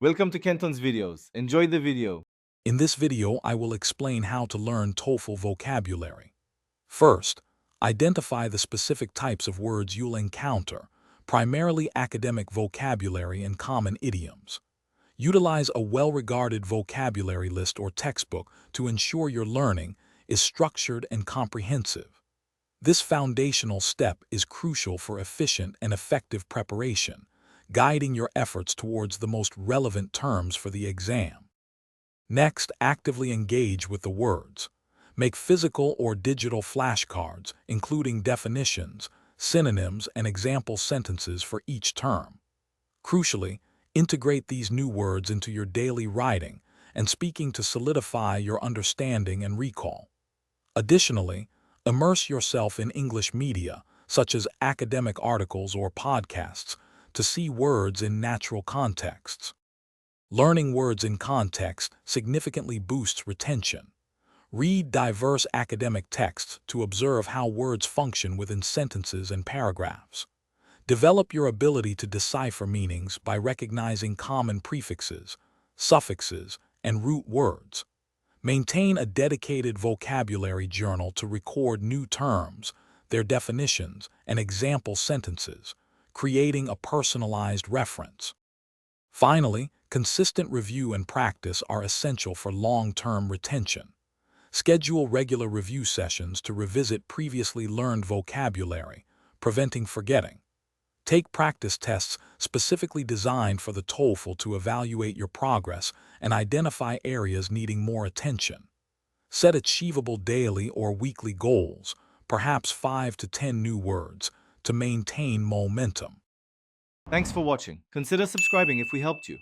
Welcome to Kenton's videos. Enjoy the video. In this video, I will explain how to learn TOEFL vocabulary. First, identify the specific types of words you'll encounter, primarily academic vocabulary and common idioms. Utilize a well-regarded vocabulary list or textbook to ensure your learning is structured and comprehensive. This foundational step is crucial for efficient and effective preparation, guiding your efforts towards the most relevant terms for the exam. Next, actively engage with the words. Make physical or digital flashcards, including definitions, synonyms, and example sentences for each term. Crucially, integrate these new words into your daily writing and speaking to solidify your understanding and recall. Additionally, immerse yourself in English media, such as academic articles or podcasts, to see words in natural contexts. Learning words in context significantly boosts retention. Read diverse academic texts to observe how words function within sentences and paragraphs. Develop your ability to decipher meanings by recognizing common prefixes, suffixes, and root words. Maintain a dedicated vocabulary journal to record new terms, their definitions, and example sentences, creating a personalized reference. Finally, consistent review and practice are essential for long-term retention. Schedule regular review sessions to revisit previously learned vocabulary, preventing forgetting. Take practice tests specifically designed for the TOEFL to evaluate your progress and identify areas needing more attention. Set achievable daily or weekly goals, perhaps 5 to 10 new words, to maintain momentum. Thanks for watching. Consider subscribing if we helped you.